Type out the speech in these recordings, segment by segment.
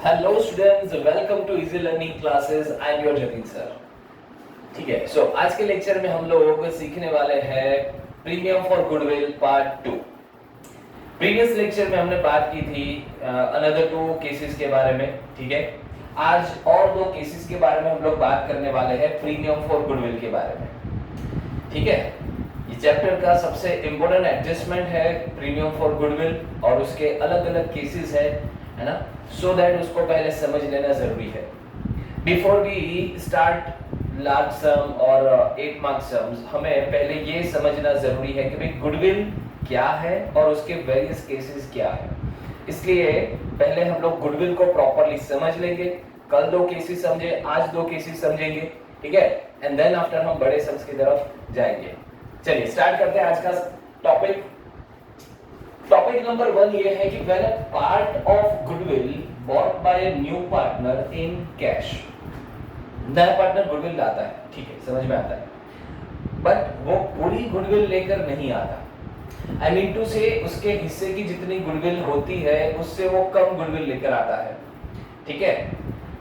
Hello students, welcome to easy learning classes. I am your Jatin sir. ठीक है, सो आज के लेक्चर में हम लोग सीखने वाले हैं premium for goodwill part 2। Previous lecture में हमने बात की थी अनदर 2 केसेस के बारे में। ठीक है, आज और 2 केसेस के बारे में हम लोग बात करने वाले हैं प्रीमियम फॉर गुडविल के बारे में। ठीक है, ये चैप्टर का सबसे इंपॉर्टेंट एडजस्टमेंट है प्रीमियम फॉर गुडविल और उसके अलग अलग केसेस है ना, सो दैट उसको पहले समझ लेना जरूरी है। Before we start large sum और 8 मार्क सम्स, हमें पहले ये समझना जरूरी है कि भाई गुडविल क्या है और उसके वेरियस केसेस क्या है। इसलिए पहले हम लोग गुडविल को प्रॉपर्ली समझ लेंगे। कल 2 केसेस समझे, आज 2 केसेस समझेंगे। ठीक है, एंड देन आफ्टर हम बड़े सम्स की तरफ जाएंगे। चलिए स्टार्ट करते हैं आज का टॉपिक। टॉपिक नंबर 1 ये है कि when a part of goodwill bought by a new partner in cash. नया पार्टनर गुडविल लाता है, ठीक है, समझ में आता है, बट वो पूरी गुडविल लेकर नहीं आता। आई मीन टू से उसके हिस्से की जितनी गुडविल होती है उससे वो कम गुडविल लेकर आता है। ठीक है,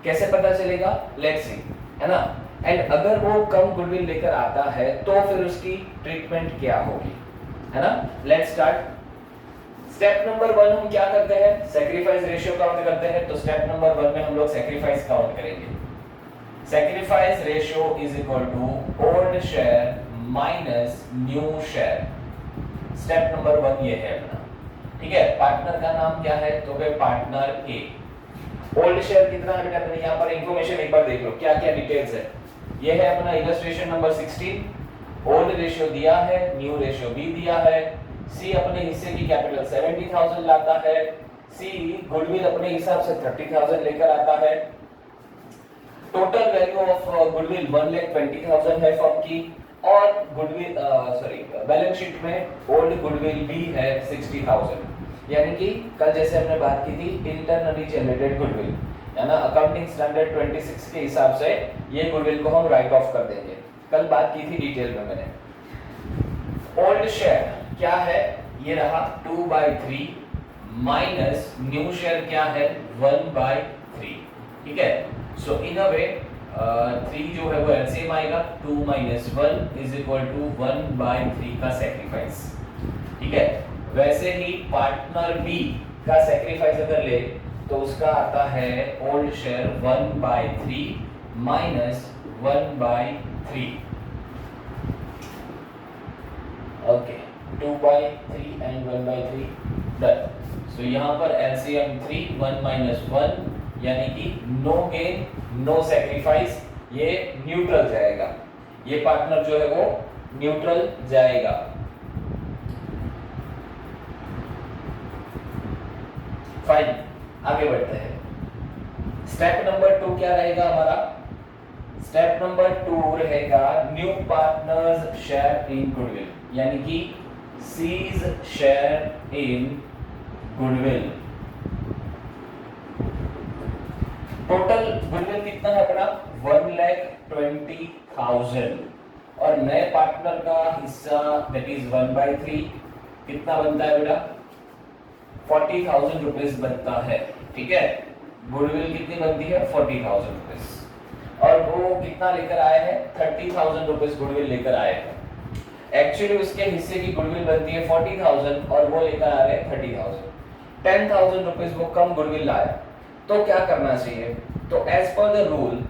कैसे पता चलेगा? लेट्स सी, है ना। एंड अगर वो कम गुडविल लेकर आता है तो फिर उसकी ट्रीटमेंट क्या होगी, है ना। Let's start. स्टेप नंबर 1 हम क्या करते हैं? सैक्रिफाइस रेशियो काउंट करते हैं। तो स्टेप नंबर 1 में हम लोग सैक्रिफाइस काउंट करेंगे। Sacrifice ratio is equal to old share minus new share. Step number 1 ये है अपना। ठीक है, पार्टनर का नाम क्या है? तो भाई पार्टनर ए। ओल्ड शेयर कितना है बेटा? यहाँ पर इंफॉर्मेशन एक बार देख लो, क्या क्या डिटेल्स है। ये है अपना इलस्ट्रेशन नंबर 16। ओल्ड रेशियो दिया है, न्यू रेशियो भी दिया है। सी अपने हिस्से की कैपिटल 70,000 लाता है। सी गुडविल अपने हिसाब से 30,000 लेकर आता है। टोटल वैल्यू ऑफ गुडविल 1,20,000 है फर्म की, और गुडविल बैलेंस शीट में ओल्ड गुडविल भी है 60,000। यानी कि कल जैसे हमने बात की थी इंटरनली जनरेटेड गुडविल, है ना। अकाउंटिंग स्टैंडर्ड 26 के हिसाब से ये गुडविल को हम राइट ऑफ कर देंगे। कल बात की थी डिटेल में मैंने। ओल्ड शेयर क्या है? ये रहा 2/3 माइनस न्यू शेयर क्या है? 1/3। ठीक है, सो इन अ वे 3 जो है वो एलसीएम आएगा। 2 - 1 इज इक्वल टू 1/3 का सैक्रिफाइस। ठीक है, वैसे ही पार्टनर बी का सैक्रिफाइस अगर ले तो उसका आता है old share 1/3 minus 1/3। Okay, 2/3 and 1/3 done. So यहाँ पर एलसीएम 3, 1 - 1 यानी कि नो गेन नो सैक्रिफाइस, ये न्यूट्रल जाएगा। ये पार्टनर जो है वो न्यूट्रल जाएगा। फाइन, आगे बढ़ते हैं। स्टेप नंबर 2 क्या रहेगा हमारा? स्टेप नंबर 2 रहेगा new partners share in goodwill, यानी कि C's share in goodwill. Total goodwill कितना है अपना? 1,20,000 और नए पार्टनर का हिस्सा दैट इज 1/3 कितना बनता है बेटा? 40,000 रुपीस बनता है। ठीक है, गुडविल कितनी बनती है? 40,000 रुपीस, और वो कितना लेकर आए हैं? 30,000 रुपीस गुडविल लेकर आए हैं। एक्चुअली उसके हिस्से की गुडविल बनती है 40,000 और वो लेकर आ रहे हैं 30,000। 10,000 रुपीस वो कम गुडविल लाया, तो क्या करना चाहिए? तो एज पर द रूल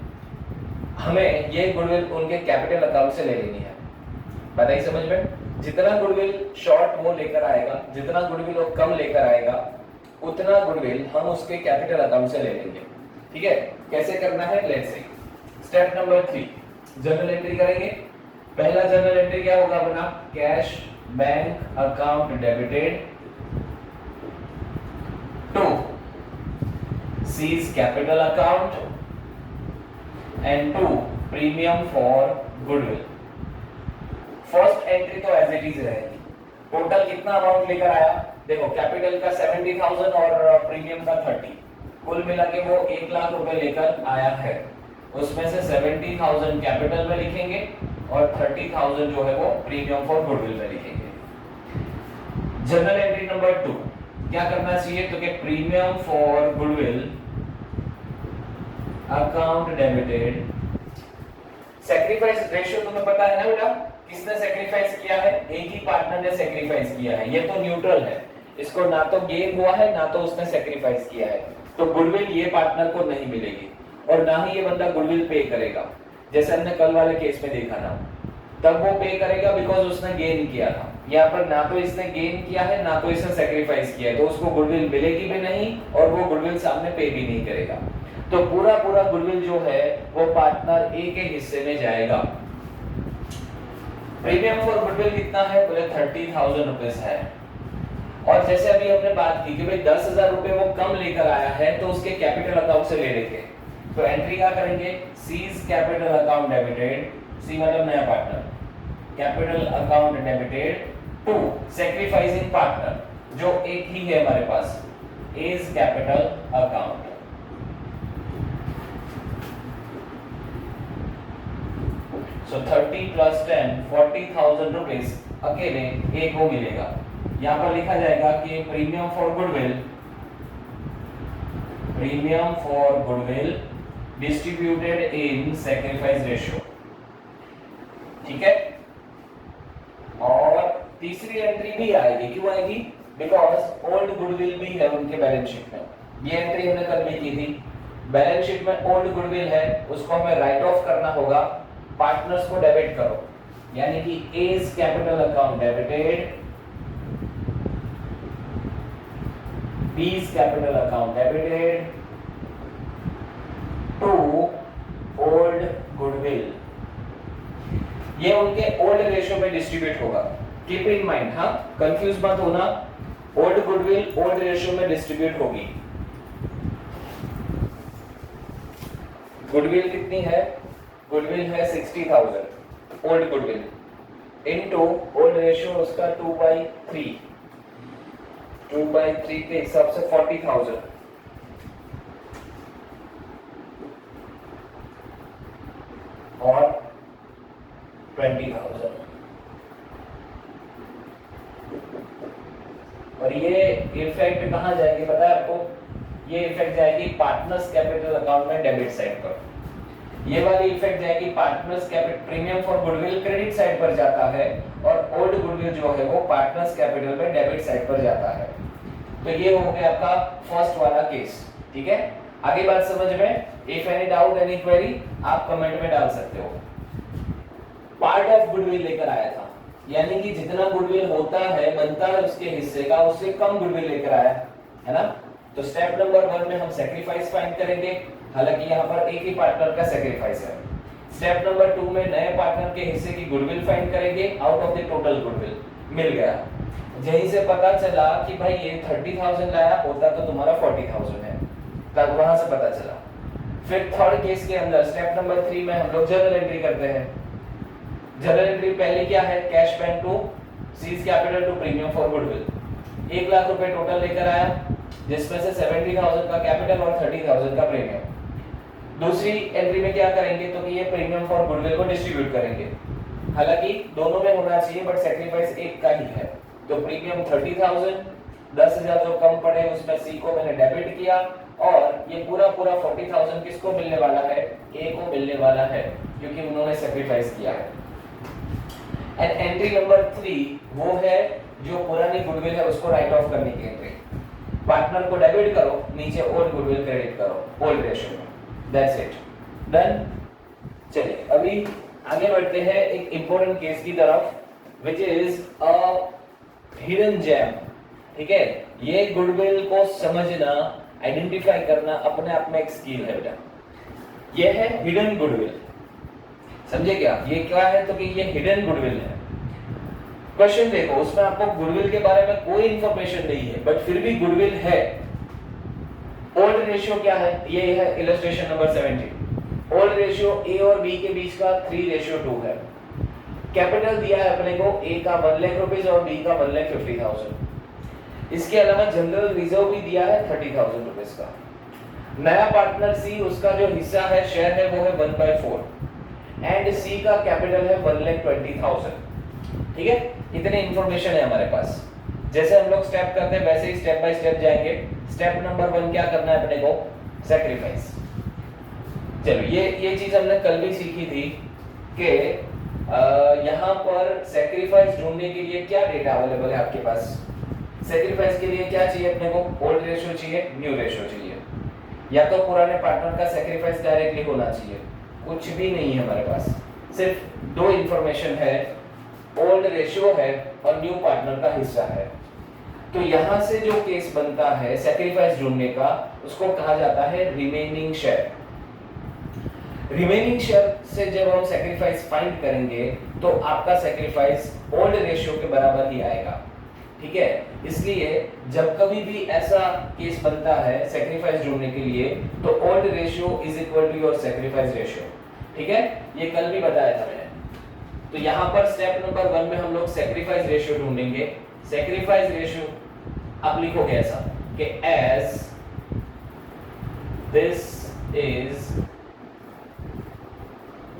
हमें ये गुडविल उनके कैपिटल अकाउंट से ले लेनी है। बताइए समझ में? जितना गुडविल शॉर्ट वो लेकर आएगा, जितना गुडविल वो कम लेकर आएगा, उतना गुडविल हम उसके कैपिटल अकाउंट से ले लेंगे। ठीक है, कैसे करना है? Let's see. Step number 3 journal entry करेंगे। पहला जर्नल एंट्री क्या होगा अपना? Cash bank account debited to C's capital account and to premium for goodwill. First entry तो एज इट इज रहेगी। टोटल कितना अमाउंट लेकर आया? देखो, कैपिटल का 70,000 और प्रीमियम का 30, कुल मिला के वो 1 लाख रुपए लेकर आया है। उसमें से 70,000 कैपिटल में लिखेंगे और 30,000 जो है वो प्रीमियम फॉर गुडविल में लिखेंगे। जर्नल एंट्री नंबर 2 क्या करना चाहिए? तो कि premium for goodwill account debited. Sacrifice ratio तुम्हें पता है ना बेटा, किसने सैक्रिफाइस किया है? एक ही पार्टनर ने सैक्रिफाइस किया है, ये तो न्यूट्रल है, इसको ना तो गेन हुआ है ना तो उसने सैक्रिफाइस किया है, तो गुडविल ये पार्टनर को नहीं मिलेगी और ना ही ये बंदा गुडविल पे करेगा। जैसे हमने कल वाले केस में देखा ना, तब वो पे करेगा बिकॉज उसने गेन किया था। यहाँ पर ना तो इसने गेन किया है ना तो इसने सैक्रिफाइस किया है, तो उसको गुडविल मिलेगी भी नहीं और वो गुडविल सामने पे भी नहीं करेगा। तो पूरा पूरा गुडविल जो है वो पार्टनर ए के हिस्से में जाएगा। प्रीमियम फॉर गुडविल कितना है? बोले 30,000 रुपीस है। और जैसे अभी हमने बात की कि भाई 10,000 रुपए वो कम लेकर आया है तो उसके कैपिटल अकाउंट से ले लेंगे, तो एंट्री क्या करेंगे? C's capital account debited, C मतलब नया partner, capital account debited to sacrificing partner जो एक ही है हमारे पास, is capital account. So 30 plus 10 40,000 rupees अकेले एक को मिलेगा। यहां पर लिखा जाएगा कि premium for goodwill, premium for goodwill distributed in sacrifice ratio, ठीक है। और तीसरी एंट्री भी आएगी, क्यों आएगी? बिकॉज ओल्ड गुडविल भी है उनके बैलेंस शीट में। ये एंट्री हमने कल भी की थी, बैलेंस शीट में ओल्ड गुडविल है, उसको हमें राइट ऑफ करना होगा, पार्टनर्स को डेबिट करो, यानी कि A's capital account debited, B's capital account debited to old goodwill. ये उनके ओल्ड रेशियो में डिस्ट्रीब्यूट होगा, कीप इन माइंड, हाँ कंफ्यूज मत होना, ओल्ड गुडविल ओल्ड रेशियो में डिस्ट्रीब्यूट होगी। गुडविल कितनी है? गुडविल है 60,000 old goodwill into old ratio उसका 2/3, 2/3 के हिसाब से 40,000 और 20,000। और ये इफेक्ट कहां जाएगी पता है आपको? ये इफेक्ट जाएगी पार्टनर्स कैपिटल अकाउंट में डेबिट साइड पर। ये वाली इफेक्ट जाएगी partners capital, premium for goodwill credit side पर जाता है और ओल्ड गुडविल जो है वो पार्टनर्स कैपिटल में डेबिट साइड पर जाता है। तो ये हो गया आपका फर्स्ट वाला केस, ठीक है। आगे बात समझ में? If any doubt any query आप कमेंट में डाल सकते हो। पार्ट ऑफ गुडविल लेकर आया था, यानी कि जितना गुडविल होता है बनता है उसके हिस्से का, उससे कम गुडविल लेकर आया है ना। तो स्टेप नंबर 1 में हम सैक्रिफाइस फाइंड करेंगे, हालांकि यहाँ पर एक ही पार्टनर का सैक्रिफाइस है। स्टेप नंबर 2 में नए पार्टनर के हिस्से की गुडविल फाइंड करेंगे, out of the total goodwill मिल गया। यहीं से पता चला कि भाई ये 30,000 लाया, होता तो तुम्हारा 40,000 है, तब वहां से पता चला। फिर थर्ड केस के अंदर स्टेप नंबर 3 में हम लोग जर्नल एंट्री करते हैं। जर्नल एंट्री पहले क्या है? Cash bank to C's capital to premium for goodwill, 1 lakh रुपए टोटल लेकर आया, जिसमें से 70,000 का कैपिटल और 30,000 का प्रीमियम। दूसरी एंट्री में क्या करेंगे? तो कि ये प्रीमियम फॉर गुडविल को डिस्ट्रीब्यूट करेंगे, हालांकि दोनों में होना चाहिए बट सैक्रिफाइस एक का ही है। तो प्रीमियम 30,000, 10,000 जो कम पड़े उसमें सी को मैंने डेबिट किया और ये पूरा पूरा 40,000 किसको मिलने वाला है? ए को मिलने वाला है, क्योंकि उन्होंने सैक्रिफाइस किया है। एंड एंट्री नंबर 3 वो है जो पुरानी गुडविल है उसको राइट ऑफ करने की एंट्री। पार्टनर को डेबिट करो, नीचे ओल्ड गुडविल क्रेडिट करो ओल्ड रेशियो में, दैट्स इट, डन। चलिए अभी आगे बढ़ते हैं एक इंपॉर्टेंट केस की तरफ, which is a hidden gem, ठीक है। ये गुडविल को समझना, आइडेंटिफाई करना अपने आप में एक स्किल है बेटा। ये है हिडन गुडविल, समझे क्या? ये क्या है? तो कि ये हिडन गुडविल है। क्वेश्चन देखो, उसमें आपको गुडविल के बारे में कोई इंफॉर्मेशन नहीं है बट फिर भी गुडविल है। ओल्ड रेशियो क्या है? ये है illustration number 17। Old ratio A और बी के बीच का 3:2 है। कैपिटल दिया है अपने को, ए का 1 लाख रुपीस और बी का 1,50,000। इसके अलावा जनरल रिजर्व भी दिया है 30,000 रुपीस का। नया पार्टनर सी, उसका जो हिस्सा है शेयर है वो है 1/4 एंड सी का कैपिटल है 1,20,000, ठीक है। इतने इंफॉर्मेशन है हमारे पास। जैसे हम लोग स्टेप करते हैं वैसे ही स्टेप बाय स्टेप जाएंगे। स्टेप नंबर 1 क्या करना है अपने को? सैक्रिफाइस। चलो ये चीज हमने कल भी सीखी थी कि यहाँ पर सैक्रिफाइस ढूंढने के लिए क्या डेटा अवेलेबल है आपके पास। सैक्रिफाइस के लिए क्या चाहिए अपने को, ओल्ड रेशियो चाहिए, न्यू रेशियो चाहिए, या तो पुराने पार्टनर का सैक्रिफाइस डायरेक्टली होना चाहिए। कुछ भी नहीं है हमारे पास, सिर्फ दो इंफॉर्मेशन है, ओल्ड रेशियो है और न्यू पार्टनर का हिस्सा है। तो यहां से जो केस बनता है सैक्रिफाइस ढूंढने का, उसको कहा जाता है रिमेनिंग शेयर। रिमेनिंग शेयर से जब हम सैक्रिफाइस फाइंड करेंगे तो आपका सैक्रिफाइस ओल्ड रेशियो के बराबर ही आएगा, ठीक है। इसलिए जब कभी भी ऐसा केस बनता है सैक्रिफाइस ढूंढने के लिए तो old ratio is equal to your sacrifice ratio, ठीक है। ये कल भी बताया था मैंने। तो यहां पर स्टेप नंबर 1 में हम लोग सैक्रिफाइस रेशियो ढूंढेंगे। सैक्रिफाइस रेशियो आप लिखोगे ऐसा कि as this is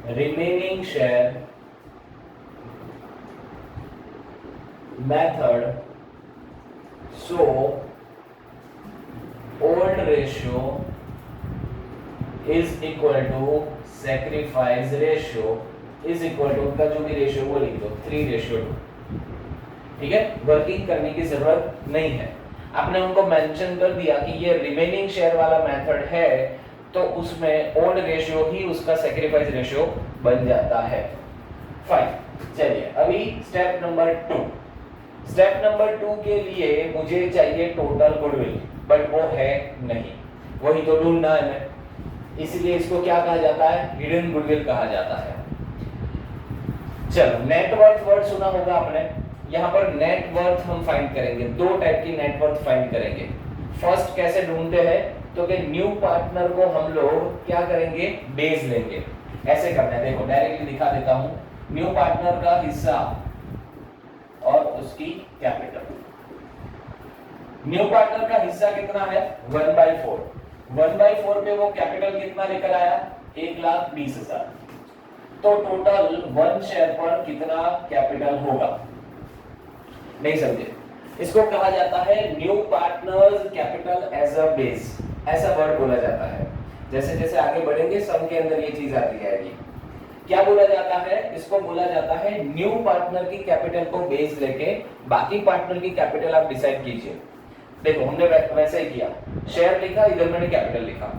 remaining share method, so old ratio is equal to sacrifice ratio is equal to, उनका जो भी रेशियो वो लिख दो 3:2, ठीक है। वर्किंग करने की जरूरत नहीं है। आपने उनको मेंशन कर दिया कि ये रिमेनिंग शेयर वाला मेथड है तो उसमें ओल्ड रेशियो ही उसका सैक्रिफाइस रेशियो बन जाता है। फाइन, चलिए अभी स्टेप नंबर 2। स्टेप नंबर 2 के लिए मुझे चाहिए टोटल गुडविल, बट वो है नहीं, वही तो ढूंढना है मैं, इसलिए इसको क्या कहा जाता है, हिडन गुडविल कहा जाता है। चलो नेटवर्थ वर्ड सुना होगा आपने, यहाँ पर नेटवर्थ हम फाइंड करेंगे। दो टाइप की नेटवर्थ फाइंड करेंगे। फर्स्ट कैसे ढूंढते हैं तो कि न्यू पार्टनर को हम लोग क्या करेंगे, बेस लेंगे। ऐसे करना है, देखो डायरेक्टली दिखा देता हूं। न्यू पार्टनर का हिस्सा और उसकी कैपिटल। न्यू पार्टनर का हिस्सा कितना है 1/4। 1/4 पे वो कैपिटल कितना लेकर आया 1,20,000। तो टोटल 1 शेयर पर कितना कैपिटल होगा, नहीं समझे। इसको कहा जाता है new partners capital as a base, ऐसा वर्ड बोला जाता है। जैसे जैसे आगे बढ़ेंगे सम के अंदर ये चीज आती जाएगी। क्या बोला जाता है, इसको बोला जाता है न्यू पार्टनर की कैपिटल को बेस लेके बाकी पार्टनर की कैपिटल आप डिसाइड कीजिए। देखो हमने वैसे ही किया, शेयर लिखा, इधर मैंने कैपिटल लिखा।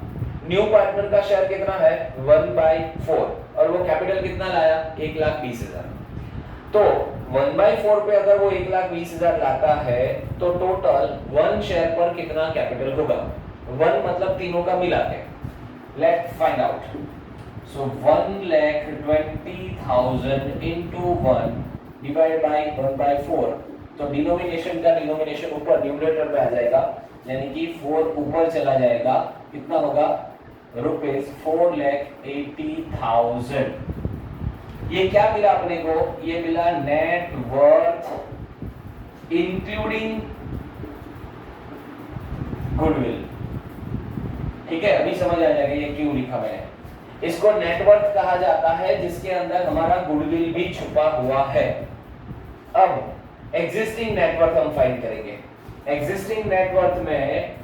न्यू पार्टनर का शेयर कितना है 1/4 और वो कैपिटल कितना लाया 1,20,000। तो 1/4 पे अगर वो 1,20,000 लाता है तो टोटल 1 शेयर पर कितना कैपिटल होगा, 1 मतलब तीनों का मिला के। Let find out. So 1,20,000 into 1 divide by 1/4, तो डिनोमिनेशन का डिनोमिनेशन ऊपर न्यूमरेटर पे आ जाएगा, यानी कि 4 ऊपर चला जाएगा। कितना होगा ₹4,80,000। ये क्या मिला अपने को, ये मिला नेट वर्थ इंक्लूडिंग गुडविल, ठीक है। अभी समझ आ जाएगा ये क्यों लिखा मैंने। इसको नेटवर्थ कहा जाता है जिसके अंदर हमारा गुडविल भी छुपा हुआ है। अब एग्जिस्टिंग नेटवर्थ हम फाइंड करेंगे। एग्जिस्टिंग नेटवर्थ में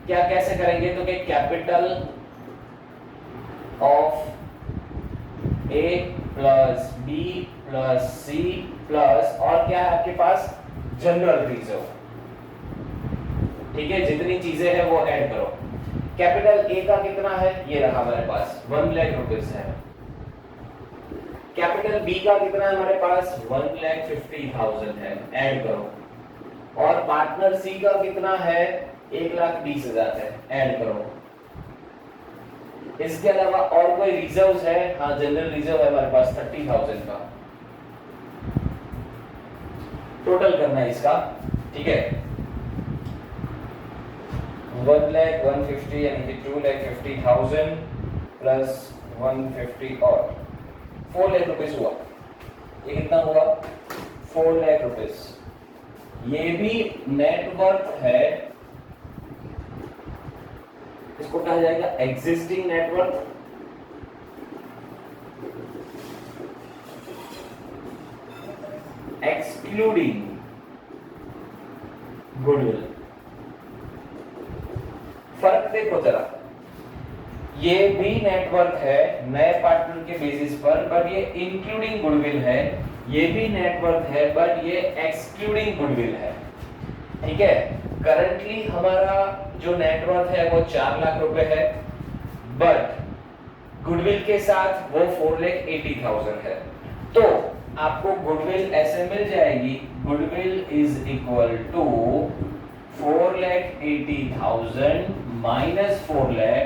क्या कैसे करेंगे तो कि capital of A plus B plus C plus और क्या है आपके पास जनरल रिजर्व, ठीक है। जितनी चीजें हैं वो ऐड करो। कैपिटल ए का कितना है, ये रहा हमारे पास 1 लाख रुपीस है। कैपिटल बी का कितना है हमारे पास 1,50,000 है, ऐड करो। और पार्टनर सी का कितना है 1,20,000 है, ऐड करो। इसके अलावा और कोई रिजर्व्स है, हाँ जनरल रिजर्व है हमारे पास 30,000 का। टोटल करना है इसका, ठीक है। 1,50,000 यानी कि 2,50,000 प्लस 150 और 4 लाख रुपीस हुआ। ये कितना हुआ 4 लाख रुपीस। ये भी नेटवर्थ है, इसको कहा जाएगा एग्जिस्टिंग नेटवर्थ। Excluding goodwill. फर्क देखो जरा, ये भी नेटवर्क है नए पार्टनर के बेसिस पर, बट ये इंक्लूडिंग गुडविल है। ये भी नेटवर्क है बट ये एक्सक्लूडिंग गुडविल है। ठीक है, करंटली हमारा जो नेटवर्क है वो 4 लाख रुपए है, बट गुडविल के साथ वो 4,80,000 है। तो आपको गुडविल ऐसे मिल जाएगी, goodwill is equal to 4,80,000 minus 4 lakh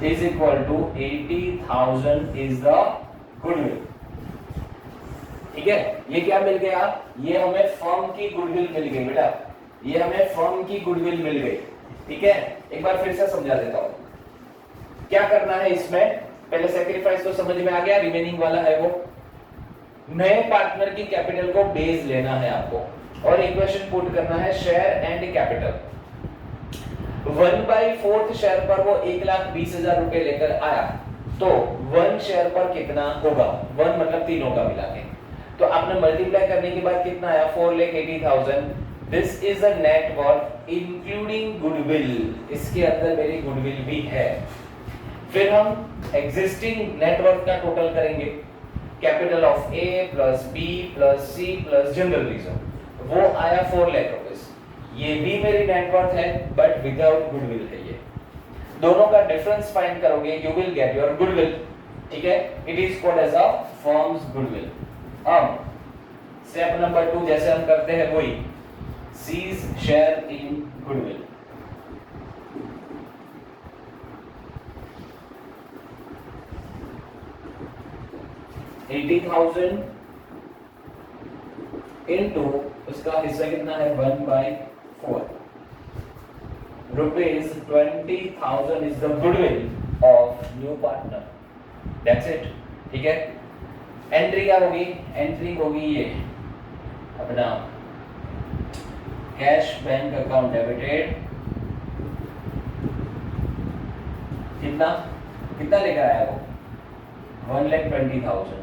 is equal to 80,000 is the goodwill. ठीक है, ये क्या मिल गया? ये हमें फर्म की गुडविल मिल गई बेटा, ये हमें फर्म की गुडविल मिल गई। ठीक है, एक बार फिर से समझा देता हूं क्या करना है इसमें। पहले सैक्रिफाइस तो समझ में आ गया, रिमेनिंग वाला है वो नए पार्टनर की कैपिटल को बेस लेना है आपको और इक्वेशन पुट करना है शेयर एंड कैपिटल। 1/4 शेयर पर वो 1,20,000 रुपए लेकर आया, तो 1 शेयर पर कितना होगा? 1 मतलब तीनों का मिला के, तो आपने मल्टीप्लाई करने के बाद कितना आया? 4,80,000। This is a net worth including goodwill, इसके अंदर मेरी गुडविल भी है। फिर हम एग्जिस्टिंग नेटवर्क का टोटल करेंगे, capital of A plus B plus C plus general reserve, वो आया 4 लाख रुपीस। ये भी मेरी नेटवर्क है बट विदाउट गुडविल है। ये दोनों का डिफरेंस फाइंड करोगे, you will get your goodwill. ठीक है, it is called as a firm's goodwill. अब स्टेप नंबर 2 जैसे हम करते हैं वही, C's share in goodwill. $80,000 into उसका हिस्सा कितना है? 1/4 rupees 20,000 is the goodwill of new partner. That's it. ठीक है, एंट्री क्या होगी? एंट्री होगी ये अपना कैश बैंक अकाउंट डेबिटेड। कितना कितना लेकर आया वो? 1,20,000।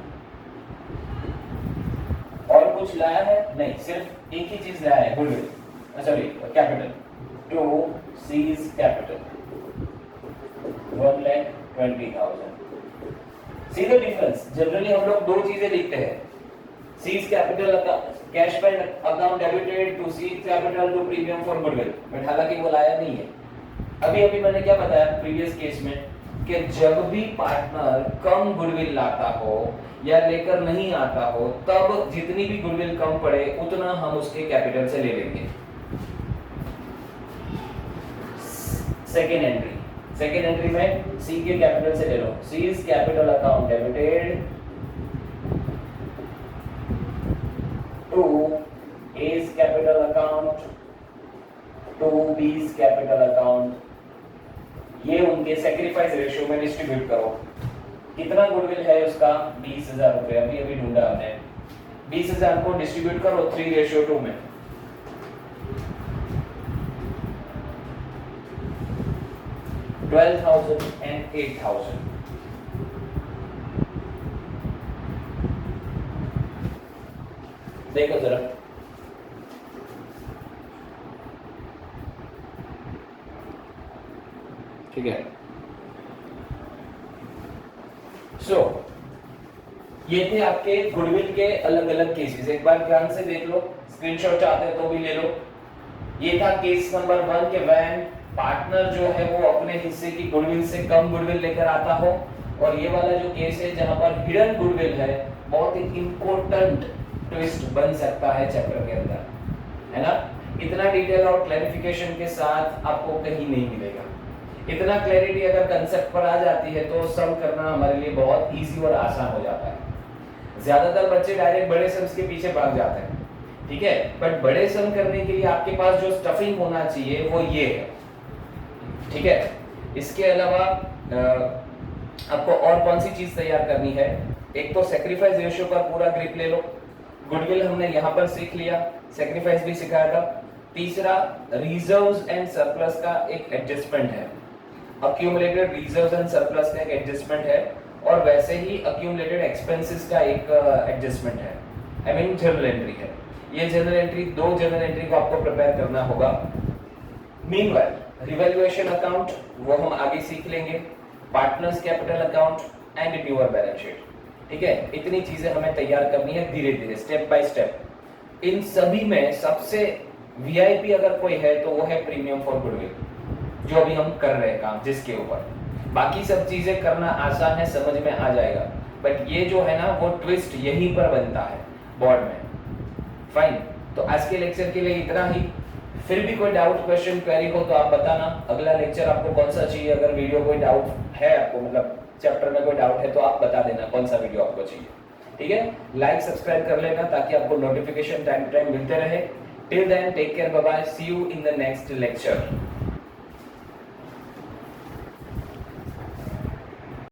और कुछ लाया है? नहीं, सिर्फ एक ही चीज लाया है, goodwill, sorry capital, to C's capital 1,20,000। See the difference? Generally हम लोग दो चीजें लिखते हैं, C's capital cash bank account debited to C's capital to premium for goodwill, but हालांकि वो लाया नहीं है। अभी मैंने क्या बताया प्रीवियस केस में कि जब भी पार्टनर कम गुडविल लाता हो या लेकर नहीं आता हो, तब जितनी भी गुडविल कम पड़े उतना हम उसके कैपिटल से ले लेंगे। सेकेंड एंट्री में सी के कैपिटल से ले लो, C's capital account debited to A's capital account to B's capital account. ये उनके सैक्रिफाइस रेशियो में डिस्ट्रीब्यूट करो। कितना गुडविल है उसका? 20,000 रुपए। अभी ढूंढा हमने। 20,000 को डिस्ट्रीब्यूट करो 3:2 में। $12,000 and $8,000। देखो जरा, ठीक है। सो ये थे आपके गुडविल के अलग अलग केसेस। एक बार ध्यान से देख लो, स्क्रीनशॉट चाहते हैं तो भी ले लो। ये था केस नंबर 1 के वैन पार्टनर जो है वो अपने हिस्से की गुडविल से कम गुडविल लेकर आता हो, और ये वाला जो केस है जहां पर हिडन गुडविल है, बहुत ही इंपॉर्टेंट ट्विस्ट बन सकता है चैप्टर के अंदर, है ना। इतना डिटेल और क्लैरिफिकेशन के साथ आपको कहीं नहीं मिलेगा। इतना क्लैरिटी अगर कंसेप्ट पर आ जाती है तो सम करना हमारे लिए बहुत इजी और आसान हो जाता है। ज्यादातर बच्चे डायरेक्ट बड़े सम्स के पीछे भाग जाते हैं, ठीक है, बट बड़े सम करने के लिए आपके पास जो स्टफिंग होना चाहिए वो ये है, ठीक है। इसके अलावा आपको और कौन सी चीज तैयार करनी है? एक तो सैक्रिफाइस रेशियो पर पूरा ग्रिप ले लो। गुडविल हमने यहाँ पर सीख लिया, सैक्रिफाइस भी सिखाया था। तीसरा, रिजर्व्स एंड सरप्लस का एक एडजस्टमेंट है, अक्यूमुलेटेड रिजर्व्स एंड सरप्लस का एक एडजस्टमेंट है, और वैसे ही अक्यूमुलेटेड एक्सपेंसेस का एक एडजस्टमेंट है, आई मीन जनरल एंट्री है। ये जनरल एंट्री, दो जनरल एंट्री को आपको प्रिपेयर करना होगा। मीनवाइल रिवैल्यूएशन अकाउंट वो हम आगे सीख लेंगे, partners capital account and newer balance sheet. ठीक है, इतनी चीजें हमें तैयार करनी है धीरे धीरे, स्टेप बाय स्टेप। इन सभी में सबसे वीआईपी अगर कोई है तो वो है प्रीमियम फॉर गुडविल, जो अभी हम कर रहे हैं काम जिसके ऊपर। बाकी सब चीजें करना आसान है, समझ में आ जाएगा, बट ये जो है ना वो ट्विस्ट यहीं पर बनता है बोर्ड में। फाइन, तो आज के लेक्चर के लिए इतना ही। फिर भी कोई डाउट, क्वेश्चन, क्वेरी हो तो आप बताना। अगला लेक्चर आपको कौन सा चाहिए, अगर वीडियो कोई डाउट है आपको, मतलब चैप्टर में कोई डाउट है तो आप बता देना कौन सा वीडियो आपको चाहिए। ठीक है, लाइक सब्सक्राइब कर लेना ताकि आपको नोटिफिकेशन टाइम टू टाइम मिलते रहे। Till then take care, bye bye, see you in the next lecture.